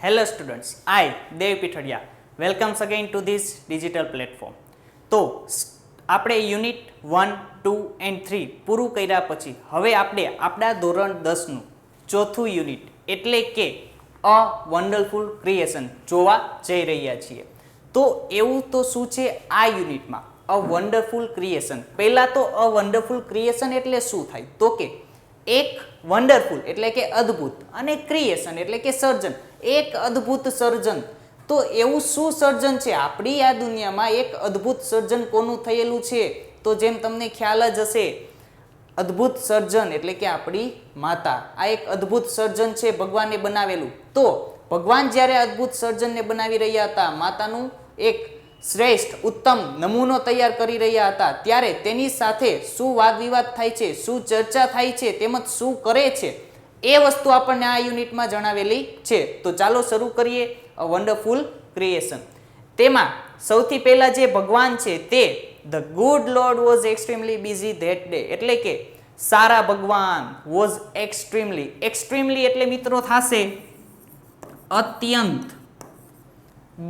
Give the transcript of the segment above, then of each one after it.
Hello students, I Dev Pithadiya welcomes again to this digital platform. તો આપણે unit 1, 2 and 3 પૂરું કર્યા પછી હવે આપણે આપણા ધોરણ 10 નું ચોથું યુનિટ એટલે કે અ વન્ડરફુલ ક્રિએશન જોવા જઈ રહ્યા છીએ. તો એવું તો શું છે આ યુનિટમાં અ વન્ડરફુલ ક્રિએશન. પહેલા તો અ વન્ડરફુલ ક્રિએશન એટલે શું થાય તો કે એક વન્ડરફુલ એટલે કે અદ્ભુત અને ક્રિએશન એટલે કે સર્જન, એક અદ્ભુત સર્જન. તો એવું શું સર્જન છે આપણી આ દુનિયામાં? એક અદ્ભુત સર્જન કોનું થયેલું છે? તો જેમ તમને ખ્યાલ જ હશે, અદ્ભુત સર્જન એટલે કે આપણી માતા. આ એક અદ્ભુત સર્જન છે ભગવાને બનાવેલું. તો ભગવાન જ્યારે અદ્ભુત સર્જનને બનાવી રહ્યા હતા, માતાનું એક શ્રેષ્ઠ ઉત્તમ નમૂનો તૈયાર કરી રહ્યા હતા, ત્યારે તેની સાથે શું વાદ વિવાદ થાય છે, શું ચર્ચા થાય છે, તેમજ શું કરે છે, એ વસ્તુ આપણને આ યુનિટમાં જણાવેલી છે. તો ચાલો શરૂ કરીએ અ વન્ડરફુલ ક્રિએશન. તેમાં સૌથી પહેલા જે ભગવાન છે તે the good lord was extremely busy that day, એટલે કે સારા ભગવાન વોઝ એક્સ્ટ્રીમલી એટલે મિત્રો થશે અત્યંત,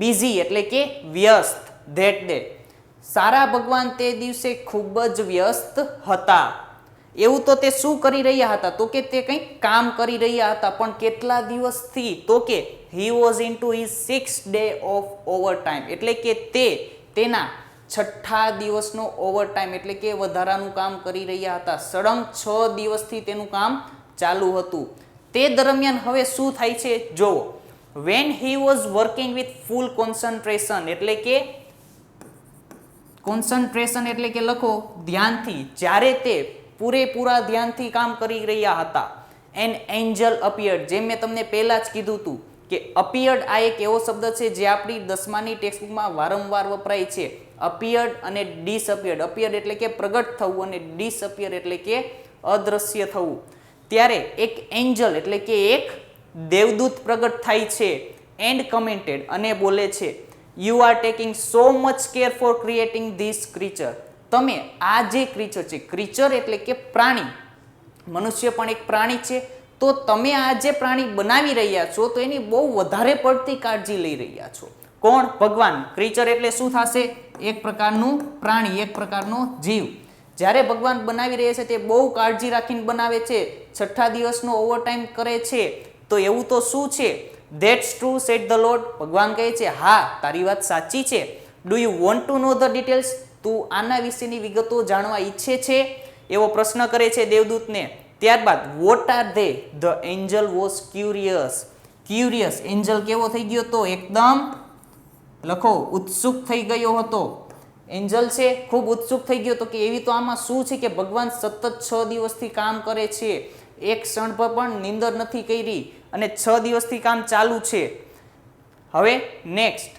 બિઝી એટલે કે વ્યસ્ત, ધેટ ડે સારા ભગવાન તે દિવસે ખૂબ જ વ્યસ્ત હતા. એવું તો તે શું કરી રહ્યા હતા તો કે તે કંઈક કામ કરી રહ્યા હતા, પણ કેટલા દિવસથી તો કે he was into his 6th day of overtime, એટલે કે તે તેના 6થા દિવસનો ઓવરટાઈમ એટલે કે વધારાનું કામ કરી રહ્યા હતા. સળંગ 6 દિવસથી તેનું કામ ચાલુ હતું. તે દરમિયાન હવે શું થાય છે જોવો. when he was working with full concentration એટલે કે કોન્સન્ટ્રેશન એટલે કે લખો ધ્યાનથી, જ્યારે તે પૂરેપૂરા ધ્યાનથી કામ કરી રહ્યા હતા, એન એન્જલ અપિયર્ડ, જેમ મેં તમને પહેલા જ કીધું હતું કે અપિયર્ડ આ એક એવો શબ્દ છે જે આપણી 10માની ટેક્સ્ટબુકમાં વારંવાર વપરાય છે. અપિયર્ડ અને ડિસઅપિયર્ડ. અપિયર્ડ એટલે કે પ્રગટ થવું અને ડિસઅપિયર એટલે કે અદ્રશ્ય થવું. ત્યારે એક એન્જલ એટલે કે એક દેવદૂત પ્રગટ થાય છે એન્ડ કમેન્ટેડ અને બોલે છે, you are taking so much care for creating this creature. તમે આ જે ક્રીચર છે, ક્રીચર એટલે કે પ્રાણી, મનુષ્ય પણ એક પ્રાણી છે, તો તમે આ જે પ્રાણી બનાવી રહ્યા છો તો એની બહુ વધારે પડતી કાળજી લઈ રહ્યા છો. કોણ? ભગવાન. ક્રીચર એટલે શું થશે? એક પ્રકારનું પ્રાણી, એક પ્રકારનો જીવ. જ્યારે ભગવાન બનાવી રહ્યા છે તે બહુ કાળજી રાખીને બનાવે છે, 6થા દિવસનો ઓવરટાઈમ કરે છે. તો એવું તો શું છે? That's true said the lord. ભગવાન કહે છે હા તારી વાત સાચી છે. Do you want to know the details? તું આના વિશેની વિગતો જાણવા ઈચ્છે છે? એવો પ્રશ્ન કરે છે દેવદૂતને. ત્યારબાદ what are they? The Angel was curious. Curious Angel કેવો થઈ ગયો તો? એકદમ લખો ઉત્સુક થઈ ગયો હતો. એન્જલ છે ખૂબ ઉત્સુક થઈ ગયો તો કે એવી તો આમાં શું છે કે ભગવાન સતત 6 દિવસથી કામ કરે છે, એક ક્ષણ પર પણ નીંદર નથી કરી અને 6 દિવસથી કામ ચાલુ છે. હવે next,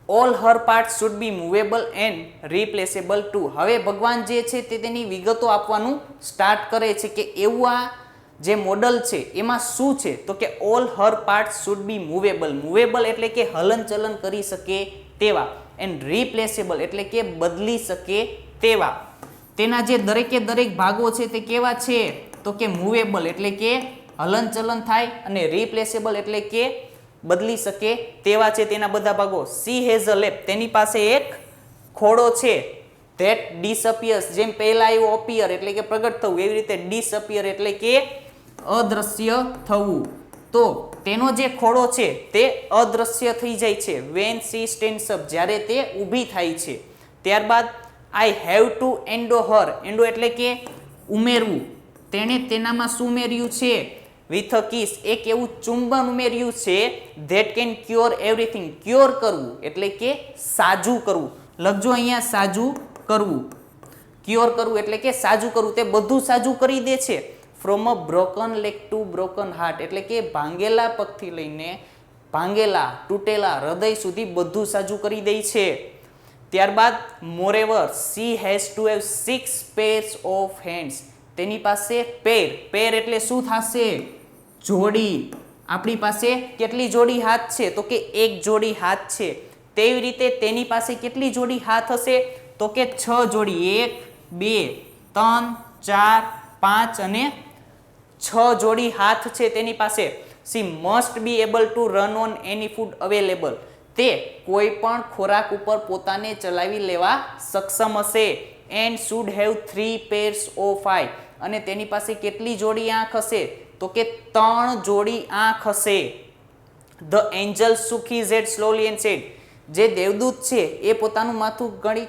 all her part should be movable and replaceable too. હવે ભગવાન જે છે તે તેની વિગતો આપવાનું સ્ટાર્ટ કરે છે કે એવું આ જે મોડલ છે એમાં શું છે તો કે all her part should be movable. Movable એટલે કે હલનચલન કરી શકે તેવા, એન્ડ રિપ્લેસેબલ એટલે કે બદલી શકે તેવા. તેના જે દરેકે દરેક ભાગો છે તે કેવા છે તો કે મૂવેબલ એટલે કે હલનચલન થાય, અને રિપ્લેસેબલ એટલે કે બદલી શકે તેવા છે તેના બધા ભાગો. સી હેઝ અ લેપ. તેની પાસે એક ખોડો છે. ધેટ ડિસઅપિયર્સ. જેમ પહેલા આવ્યું અપિયર એટલે કે પ્રગટ થવું, એવી રીતે ડિસઅપિયર એટલે કે અદ્રશ્ય થવું. તો તેનો જે ખોડો છે તે અદ્રશ્ય થઈ જાય છે. When she stands up. જ્યારે તે ઊભી થાય છે. ત્યારબાદ I have to endow her. Endow એટલે કે ઉમેરવું. તેણે તેનામાં શું ઉમેર્યું છે? With a kiss. એક એવું ચુંબન ઉમેર્યું છે. That can cure everything. Cure કરવું એટલે કે સાજું કરવું. લખજો અહીંયા સાજું કરવું. ક્યોર કરવું એટલે કે સાજું કરવું. તે બધું સાજું કરી દે છે. From a broken leg to broken heart. એટલે કે ભાંગેલા પગથી લઈને ભાંગેલા તૂટેલા હૃદય સુધી બધું સાજું કરી દે છે. ત્યારબાદ moreover she has to have 6 pairs of hands. તેની પાસે પેર. પેર એટલે શું થશે? જોડી. આપણી પાસે કેટલી જોડી હાથ છે તો કે એક જોડી હાથ છે. તેવી રીતે તેની પાસે કેટલી જોડી હાથ હશે તો કે 6 જોડી. 1 2 3 4 5 અને 6 જોડી હાથ છે તેની પાસે. C must be able to run on any food available. તે કોઈ પણ ખોરાક ઉપર પોતાને ચલાવી લેવા સક્ષમ હશે. And should have 3 pairs of eye. અને તેની પાસે કેટલી જોડી આંખ હશે? તો કે 3 જોડી આંખ હશે. The Angel shook his head slowly and said. જે દેવદૂત છે એ પોતાનું માથું ઘણી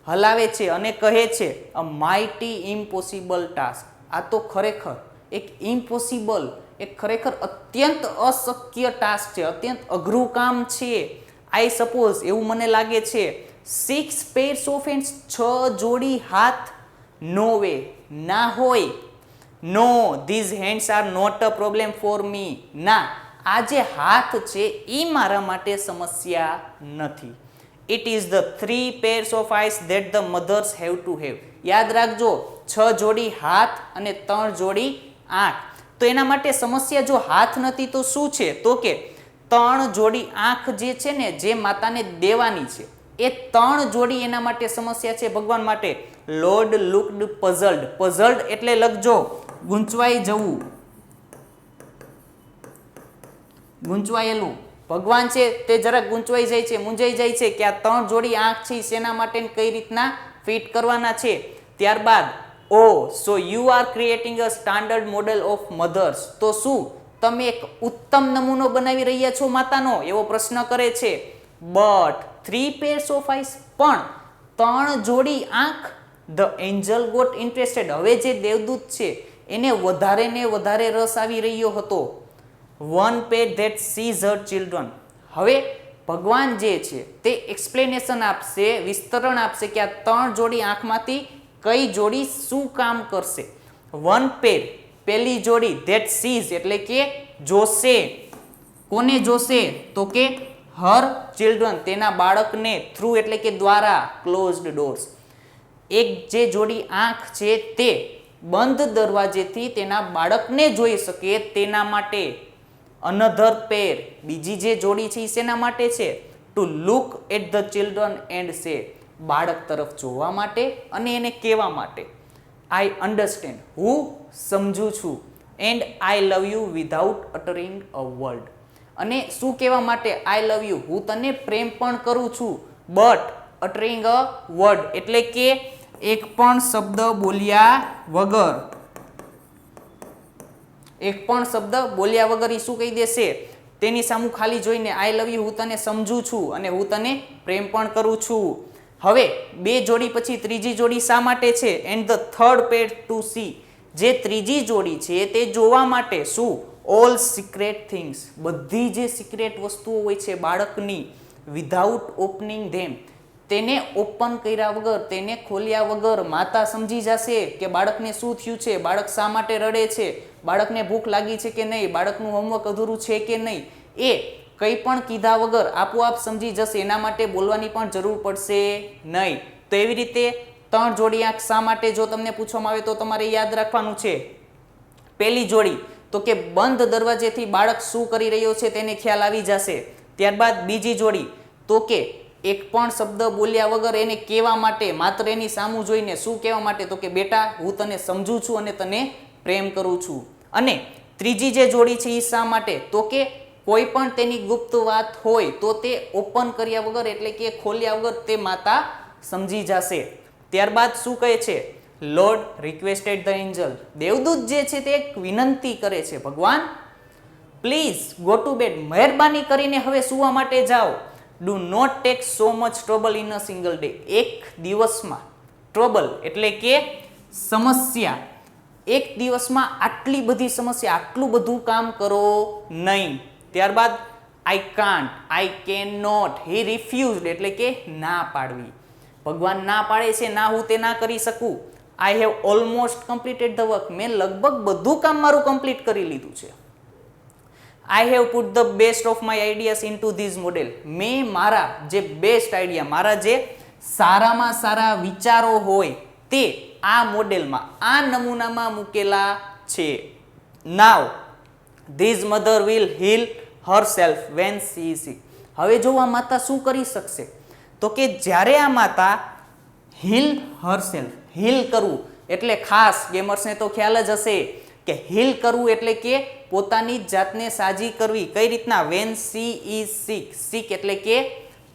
હલાવે છે અને કહે છે અ માઇટી ઇમ્પોસિબલ ટાસ્ક. આ તો ખરેખર એક ઇમ્પોસિબલ, એક ખરેખર અત્યંત અશક્ય ટાસ્ક છે, અત્યંત અઘરું કામ છે. આઈ સપોઝ, એવું મને લાગે છે. 6 pairs of hands, 6 જોડી હાથ. નો વે, ના હોય. નો, these hands are not a problem for me. ના, આ જે હાથ છે એ મારા માટે સમસ્યા નથી. It is the 3 pairs of eyes that the mothers have to have. યાદ રાખજો, 6 જોડી હાથ અને 3 જોડી આંખ. તો એના માટે સમસ્યા જો હાથ નથી તો શું છે? તો કે 3 જોડી આંખ જે છે ને, જે માતાને દેવાની છે, એ 3 જોડી એના માટે સમસ્યા છે ભગવાન માટે. લોર્ડ લુક્ડ પઝલ્ડ. પઝલ્ડ એટલે લખજો ગૂંચવાઈ જવું, ગૂંચવાયેલું. ભગવાન છે તે જરાક ગૂંચવાઈ જાય છે, મૂંઝાઈ જાય છે કે આ 3 જોડી આંખ છે શેના માટે કઈ રીતના ફિટ કરવાના છે. ત્યારબાદ oh so you are creating a standard model of mothers. તો શું તમે એક ઉત્તમ નમૂનો બનાવી રહ્યા છો માતાનો? એવો પ્રશ્ન કરે છે. બટ 3 pairs of eyes, પણ 3 જોડી આંખ. The angel got interested. હવે જે દેવદૂત છે એને વધારે ને વધારે રસ આવી રહ્યો હતો. One pair that sees her children. હવે ભગવાન જે છે તે એક્સપ્લેનેશન આપશે, વિસ્તરણ આપશે કે આ 3 જોડી આંખમાંથી કઈ જોડી શું કામ કરશે. વન pair, પહેલી જોડી, that sees એટલે કે જોશે. કોને જોશે? તો કે હર ચિલ્ડ્રન, તેના બાળકને. થ્રુ એટલે કે દ્વારા, ક્લોઝડ ડોર્સ. એક જે જોડી આંખ છે તે બંધ દરવાજેથી તેના બાળકને જોઈ શકે તેના માટે. અનધર પેર, બીજી જે જોડી છે એ શેના માટે છે? To look at the children and say, બાળક તરફ જોવા માટે અને એને કહેવા માટે. આઈ અન્ડરસ્ટેન્ડ, હું સમજુ છું. And I love you without uttering a word. અને શું કહેવા માટે? આઈ લવ યુ, હું તને પ્રેમ પણ કરું છું. બટ અટરિંગ અ વર્ડ એટલે કે એક પણ શબ્દ બોલ્યા વગર. એક પણ શબ્દ બોલ્યા વગર એ શું કહી દેશે? તેની સામું ખાલી જોઈને આઈ લવ યુ, હું તને સમજુ છું અને હું તને પ્રેમ પણ કરું છું. હવે 2 જોડી પછી ત્રીજી જોડી શા માટે છે? And the third pair to see. જે ત્રીજી જોડી છે તે જોવા માટે. શું? ઓલ સિક્રેટ થિંગ્સ, બધી જે સિક્રેટ વસ્તુઓ હોય છે બાળકની. વિધાઉટ ઓપનિંગ ધેમ, તેને ઓપન કર્યા વગર, તેને ખોલ્યા વગર માતા સમજી જશે કે બાળકને શું થયું છે, બાળક શા માટે રડે છે, બાળકને ભૂખ લાગી છે કે નહીં, બાળકનું હોમવર્ક અધૂરું છે કે નહીં. એ કંઈ પણ કીધા વગર આપોઆપ સમજી જશે. એના માટે બોલવાની પણ જરૂર પડશે નહીં. તો એવી રીતે 3 જોડી આંખ શા માટે, જો તમને પૂછવામાં આવે તો તમારે યાદ રાખવાનું છે. પહેલી જોડી તો કે બંધ દરવાજેથી બાળક શું કરી રહ્યો છે તેને ખ્યાલ આવી જશે. ત્યારબાદ બીજી જોડી તો કે એક પણ શબ્દ બોલ્યા વગર એને કહેવા માટે, માત્ર એની સામું જોઈને શું કહેવા માટે? તો કે બેટા હું તને સમજુ છું અને તને પ્રેમ કરું છું. અને ત્રીજી જે જોડી છે એ શા માટે? તો કે કોઈ પણ તેની ગુપ્ત વાત હોય તો તે ઓપન કર્યા વગર એટલે કે ખોલ્યા વગર તે માતા સમજી જશે. ત્યારબાદ શું કહે છે? Lord requested the angel. દેવદૂત જે છે તે એક વિનંતી કરે છે, ભગવાન પ્લીઝ ગો ટુ બેડ, મહેરબાની કરીને હવે સુવા માટે જાઓ. Do not take so much trouble in a single day. એક દિવસમાં, ટ્રબલ એટલે કે સમસ્યા, એક દિવસમાં આટલી બધી સમસ્યા, આટલું બધું કામ કરો નહીં. ત્યારબાદ I can't, I can not, he refused એટલે કે ના પાડવી. ભગવાન ના પાડે છે, ના હું તે ના કરી શકું. I have almost completed the work, મેં લગભગ બધું કામ મારું કમ્પ્લીટ કરી લીધું છે. I have put the best of my ideas into these model, મેં મારા જે બેસ્ટ આઈડિયા, મારા જે સારામાં સારા વિચારો હોય તે આ મોડેલમાં, આ નમૂનામાં મૂકેલા છે. Now these mother will heal herself when she is sick. હવે જો આ માતા શું કરી શકશે? તો કે જ્યારે આ માતા હીલ હરસેલ્ફ, હીલ કરવું એટલે ખાસ ગેમર્સને તો ખ્યાલ જ હશે કે હીલ કરવું એટલે કે પોતાની જાતને સાજી કરવી. કઈ રીતના? વેન સી ઇઝ સિક. સિક એટલે કે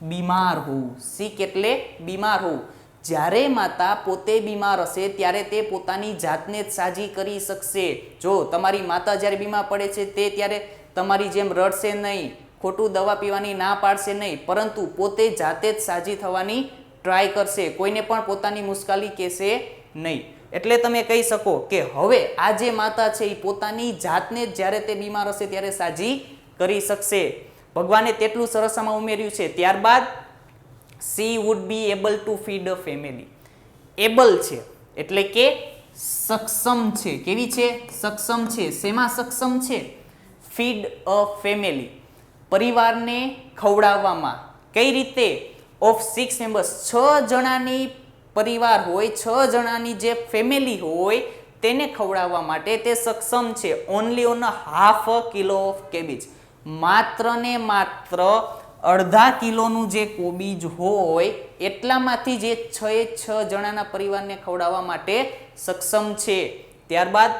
બીમાર હોવું. સિક એટલે બીમાર હોવું. જ્યારે માતા પોતે બીમાર હશે ત્યારે તે પોતાની જાતને જ સાજી કરી શકશે. જો તમારી માતા જ્યારે બીમાર પડે છે તે ત્યારે તમારી જેમ રડશે નહીં, ખોટું દવા પીવાની ના પાડશે નહીં, પરંતુ પોતે જાતે જ સાજી થવાની ટ્રાય કરશે. કોઈને પણ પોતાની મુશ્કેલી કહેશે નહીં. એટલે તમે કહી શકો કે હવે આ જે માતા છે એ પોતાની જાતને જ જ્યારે તે બીમાર હશે ત્યારે સાજી કરી શકશે. ભગવાને તેટલું સરસ આમાં ઉમેર્યું છે. ત્યારબાદ she would be able to feed a family. Able છે એટલે કે સક્ષમ છે. કેવી છે? સક્ષમ છે. શેમાં સક્ષમ છે? ફીડ અ ફેમિલી, પરિવારને ખવડાવવામાં. કઈ રીતે? ઓફ 6 મેમ્બર્સ, 6 જણાની પરિવાર હોય, 6 જણાની જે ફેમિલી હોય તેને ખવડાવવા માટે તે સક્ષમ છે. Only on half a kilo of cabbage, માત્ર ને માત્ર અડધા કિલોનું જે કોબીજ હોય એટલામાંથી જે 6 જણાના પરિવારને ખવડાવવા માટે સક્ષમ છે. ત્યારબાદ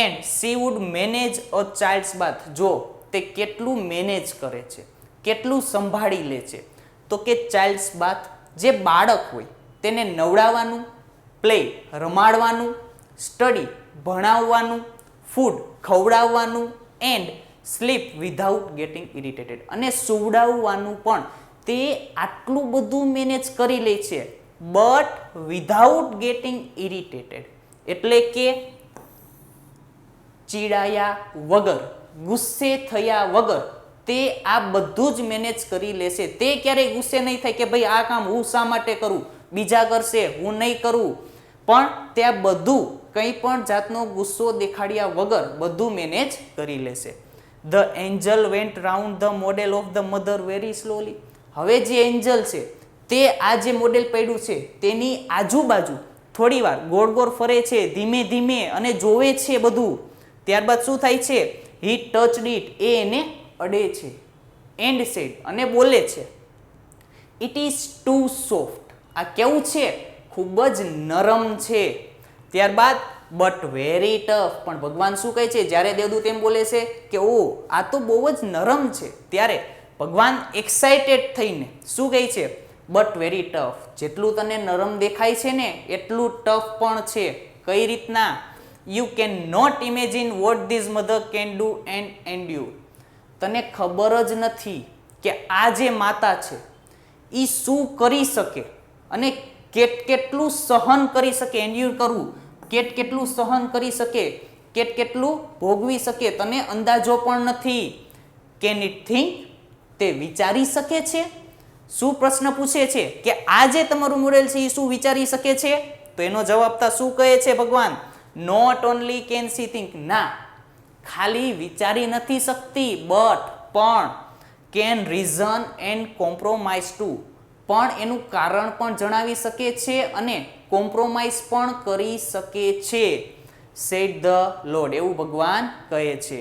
and she would manage a child's bath. જો તે કેટલું મેનેજ કરે છે, કેટલું સંભાળી લે છે, તો કે ચાઇલ્ડ્સ બાથ, જે બાળક હોય તેને નવડાવવાનું, પ્લે રમાડવાનું, સ્ટડી ભણાવવાનું, ફૂડ ખવડાવવાનું, and sleep without getting irritated, અને સુવડાવવાનું પણ તે આટલું બધું મેનેજ કરી લે છે, બટ વિધાઉટ ગેટિંગ ઇરિટેટેડ એટલે કે ચીડાયા વગર, ગુસ્સે થયા વગર તે આ બધું જ મેનેજ કરી લેશે. તે ક્યારેય ગુસ્સે નહીં થાય કે ભાઈ આ કામ હું શા માટે કરું, બીજા કરશે હું નહીં કરું, પણ તે આ બધું કંઈ પણ જાતનો ગુસ્સો દેખાડ્યા વગર બધું મેનેજ કરી લેશે. The angel went round the model of the mother very slowly. હવે જે એન્જલ છે તે આ જે મોડેલ પડ્યું છે તેની આજુબાજુ થોડી વાર ગોળ ગોળ ફરે છે, ધીમે ધીમે, અને જોવે છે બધું. ત્યારબાદ શું થાય છે? he touched it, એ એને અડે છે, એન્ડ સેડ, અને બોલે છે, it is too soft. આ કેવું છે? ખૂબ જ નરમ છે. ત્યારબાદ બટ વેરી ટફ, પણ ભગવાન શું કહે છે? જ્યારે દેવદૂત એમ બોલે છે કે ઓ આ તો બહુ જ નરમ છે, ત્યારે ભગવાન એક્સાઇટેડ થઈને શું કહે છે? But very tough. જેટલું તને નરમ દેખાય છે ને એટલું ટફ પણ છે. કઈ રીતના? You can not imagine what this mother can do and endure. તને ખબર જ નથી કે આ જે માતા છે એ શું કરી શકે અને કેટલું સહન કરી શકે. એન્ડ્યુર કરવું, કેટલું સહન કરી શકે, કેટલું ભોગવી શકે, તને અંદાજો પણ નથી. Can it think? તે વિચારી શકે છે? શું પ્રશ્ન પૂછે છે કે આ જે તમારું મોડેલ છે એ શું વિચારી શકે છે? તો એનો જવાબ તા શું કહે છે ભગવાન? Not only can she think, ના ખાલી વિચારી નથી શકતી, બટ પણ can reason and compromise too, પણ એનું કારણ પણ જણાવી શકે છે અને કોમ્પ્રોમાઇઝ પણ કરી શકે છે. સેડ ધ લોર્ડ, એવું ભગવાન કહે છે.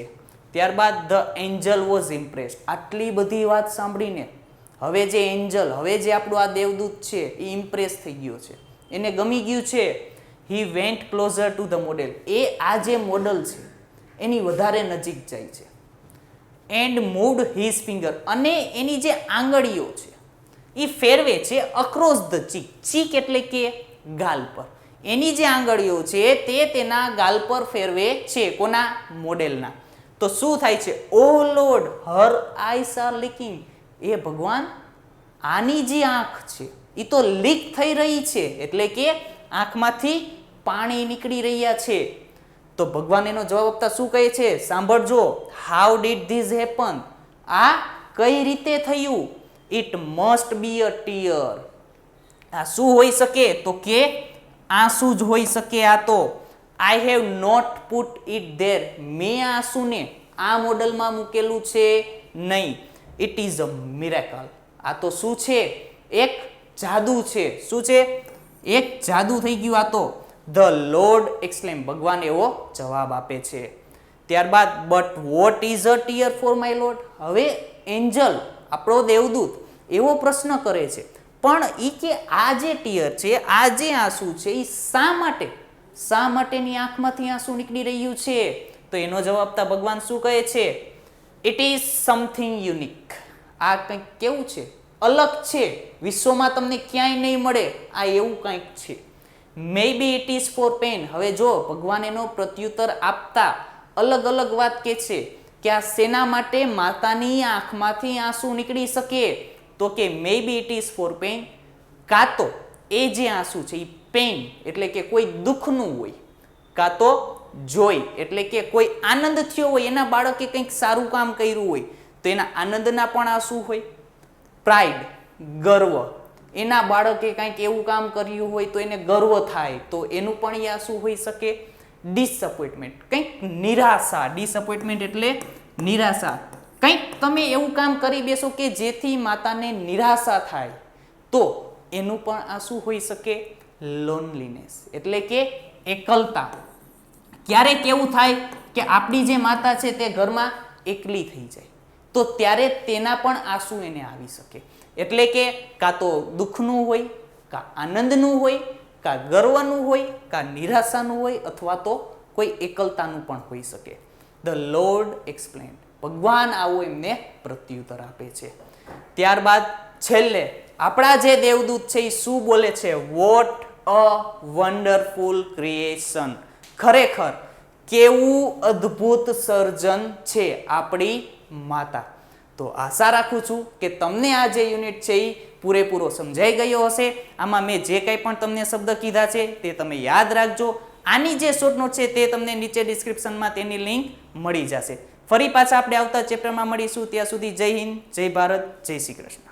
ત્યારબાદ ધ એન્જલ વોઝ ઇમ્પ્રેસ્ડ. આટલી બધી વાત સાંભળીને હવે જે એન્જલ, હવે જે આપણું આ દેવદૂત છે એ ઇમ્પ્રેસ થઈ ગયો છે, એને ગમી ગયું છે. He went closer to the model, એ આ જે મોડલ છે એની વધારે નજીક જાય છે. એન્ડ મૂવ્ડ હિઝ ફિંગર, અને એની જે આંગળીઓ છે એ ફેરવે છે અક્રોસ ધ ચીક. ચીક એટલે કે ગાલ પર. એની જે આંગળીઓ છે તે તેના ગાલ પર ફેરવે છે. કોના? મોડેલના. તો શું થાય છે? Oh lord, her eyes are leaking. એ ભગવાન, આની જે આંખ છે એ તો લીક થઈ રહી છે, એટલે કે આંખમાંથી પાણી નીકળી રહ્યા છે. તો ભગવાન એનો જવાબ આપતા શું કહે છે? સાંભળજો. How did this happen? આ કઈ રીતે થયું? It must be a tear. આ શું હોઈ શકે? તો કે આંસુ જ હોઈ શકે. આ તો I have not put it there, મેં આંસુને આ મોડલમાં મૂકેલું છે નહીં. It is a miracle. આ તો શું છે? એક જાદુ છે. શું છે? એક જાદુ થઈ ગયું આ તો. ધ લોર્ડ એક્સક્લેમ, ભગવાન એવો જવાબ આપે છે. ત્યારબાદ but what is a tear for my lord. હવે એન્જલ, આપણો દેવદૂત, એવો પ્રશ્ન કરે છે, પણ એ કે આ જે ટીયર છે, આ જે આંસુ છે એ શા માટે, શા માટેની આંખમાંથી આંસુ નીકળી રહ્યું છે? તો એનો જવાબ તા ભગવાન શું કહે છે? It is something unique. આ કંઈક કેવું છે? અલગ છે, વિશ્વમાં તમને ક્યાંય નહીં મળે, આ એવું કંઈક છે. મે B it is four pen. હવે જો ભગવાન એનો પ્રત્યુત્તર આપતા અલગ અલગ વાત કે છે કે આ શેના માટે માતાની આંખમાંથી આંસુ નીકળી શકે? તો કે મે B it is four pen. કાં તો એ જે આંસુ છે એ પેન એટલે કે કોઈ દુઃખનું હોય, કાં તો જોય એટલે કે કોઈ આનંદ થયો હોય, એના બાળકે કંઈક સારું કામ કર્યું હોય તો એના આનંદના પણ આંસુ હોય. પ્રાઇડ, ગર્વ, એના બાળકે કંઈક એવું કામ કર્યું હોય તો એને ગર્વ થાય તો એનું પણ એ આંસુ હોઈ શકે. ડિસઅપોઇન્ટમેન્ટ, કંઈક નિરાશા. ડિસઅપોઇન્ટમેન્ટ એટલે નિરાશા. કંઈક તમે એવું કામ કરી બેસો કે જેથી માતાને નિરાશા થાય તો એનું પણ આંસુ હોઈ શકે. લોનલીનેસ એટલે કે એકલતા. ક્યારેક એવું થાય કે આપણી જે માતા છે તે ઘરમાં એકલી થઈ જાય તો ત્યારે તેના પણ આંસુ એને આવી શકે. એટલે કે કાં તો દુઃખનું હોય, કાં આનંદનું હોય, કાં ગર્વનું હોય, કાં નિરાશાનું હોય, અથવા તો કોઈ એકલતાનું પણ હોઈ શકે. The lord explained. ભગવાન આવું એમને પ્રત્યુત્તર આપે છે. ત્યારબાદ છેલ્લે આપણા જે દેવદૂત છે એ શું બોલે છે? What a wonderful creation. ખરેખર કેવું અદ્ભુત સર્જન છે આપણી માતા. તો આશા રાખું છું કે તમને આ જે યુનિટ છે એ પૂરેપૂરો સમજાઈ ગયો હશે. આમાં મેં જે કંઈ પણ તમને શબ્દ કીધા છે તે તમે યાદ રાખજો. આની જે શોર્ટ નોટ છે તે તમને નીચે ડિસ્ક્રિપ્શનમાં તેની લિંક મળી જશે. ફરી પાછા આપણે આવતા ચેપ્ટરમાં મળીશું. ત્યાં સુધી જય હિન્દ, જય ભારત, જય શ્રી કૃષ્ણ.